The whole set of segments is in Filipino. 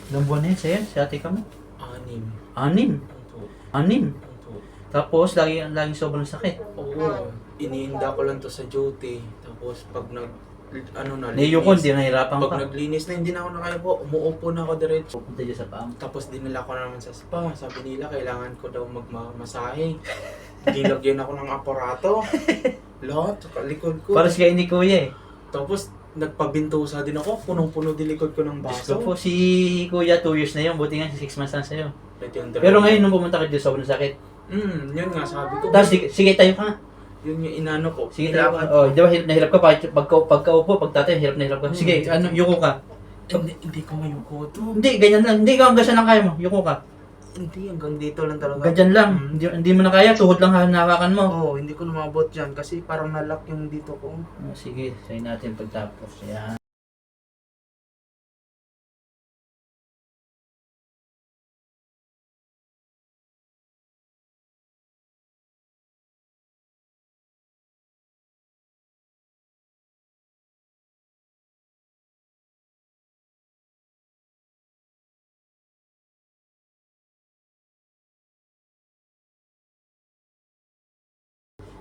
Ilang buwan na yun sa'yo? Si ate ka mo? 6. Anim. Opo. Anim. Opo. Tapos, laging sobrang sakit. Oo. Iniinda ko lang to sa duty. Tapos pag Niyukon, di nahirapan pag ka. naglinis na, hindi na ako nakaya po. Umuupo na ako diretso. Pupunta dyan sa paam. Tapos dinala ko na naman sa spa. Sabi nila, kailangan ko daw magmamasahe. Nilagyan ako ng aparato. Lahat, sa likod ko. Para siya hindi kuya eh. Tapos, nagpabintusa din ako. Punong-puno din likod ko ng Diyos ko baso. po, si kuya 2 years na yun. Buti nga, 6 months na sa'yo. Pero Pero ngayon, nung pumunta ka dyan, sobrang sakit. yun nga, sabi ko. Tapos, sige tayo ka nga. Yun yung inano ko. Sige tayo ka. Oh, di ba, nahirap ka pagkaupo, pagtatay, hirap ka. Sige, yuko ka. Hindi ko ngayuko to. Hindi, ganyan lang. Hindi ka hanggang saan lang kaya mo. Yuko ka. Hindi, hanggang dito lang talaga. Ganyan lang. Hindi mo na kaya, tuhod lang hanawakan mo. Oo, hindi ko lumabot dyan kasi parang nalock yung dito ko. Oh, sige, try natin pagtapos. Yan.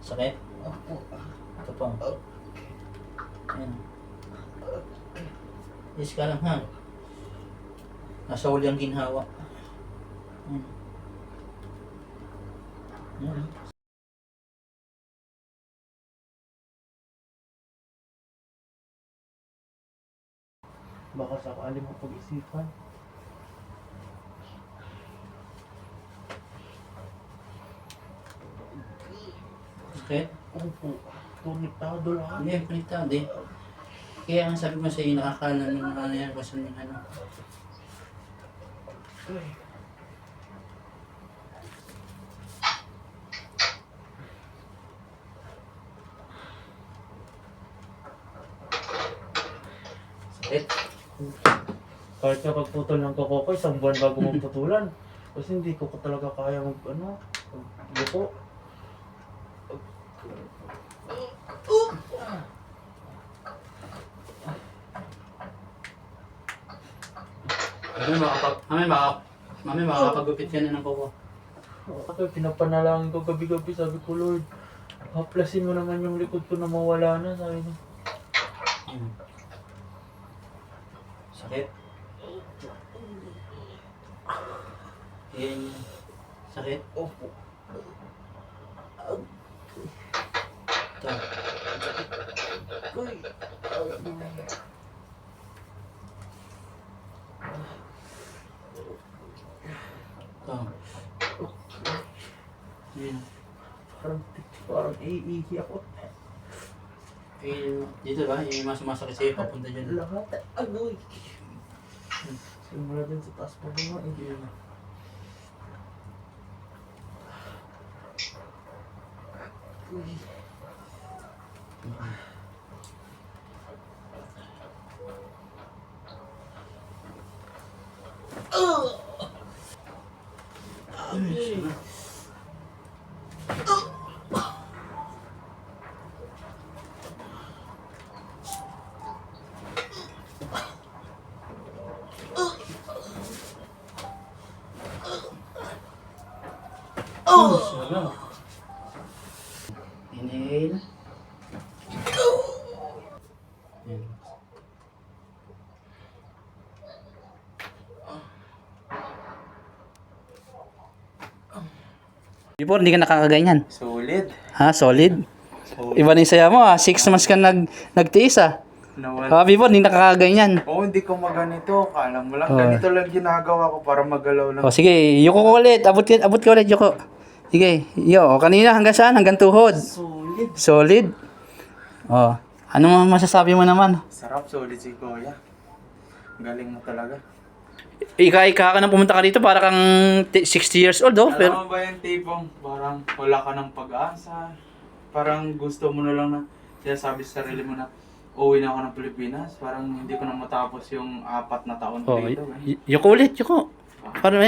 Sakit? Ito po. Ayan. Yes ka lang ha. Nasa huli ang ginhawa. Ayan. Ayan. Baka sakali mo pag-isipan. Sakit? Opo, tumitado lahat. Hindi, palitado eh. Kaya ang sabi mo sa'yo, nakakala ng ano yan, basta ng ano. Sakit? Kahit kapag putol ng kuko ko, isang buwan bago magputulan. Kasi hindi ko talaga kaya magbuko. Mami, makakapagupit ka na ng kuko. Kasi pinapanalangin ko gabi-gabi, sabi ko, Lord, haplasin mo naman yung likod ko na mawala na, sabi ko. Ayan. Sakit? Ayan. Sakit? Opo. Ito. Ito. Ayan. Parang iihi ako. Dito ba? Yung mga sumasakit sa'yo, papunta dyan. Lahat, agoy. Simula din sa taas pa mga Ayan. Sarap. Inhale. Ayan. Before, hindi ka nakakaganyan. Solid. Ha? Solid? Iba na yung saya mo ha. 6 months ka nagtiis ha. Nawala. Before, hindi nakakaganyan. Hindi ko maganito. Kala mo lang, Oh. ganito lang ginagawa ko para magalaw lang. O sige, yuko ko ulit. Abot ka ulit, yuko. Sige, kanina hanggang saan? Hanggang tuhod. Solid. Solid. Ano masasabi mo naman? Sarap, solid si Kuya. Galing mo talaga. Ika ka nang pumunta ka dito para kang 60 years old, oh. Pero, Alam mo ba yung tipong parang wala ka ng pag-asa? Parang gusto mo na lang na sinasabi sa sarili mo na uwi na ako ng Pilipinas. Parang hindi ko na matapos yung 4 na taon dito. yuko ulit, yuko. Parang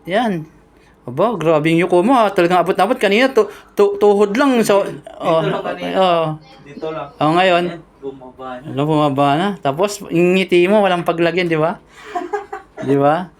yan. Aba, grabe yung yuko mo ha. Talagang abot na abot. Kanina, tuhod lang. So, Dito lang kanina. Dito lang. Ngayon, Bumaba na. bumaba na. Tapos, yung ngiti mo, walang paglagyan, di ba? Di ba?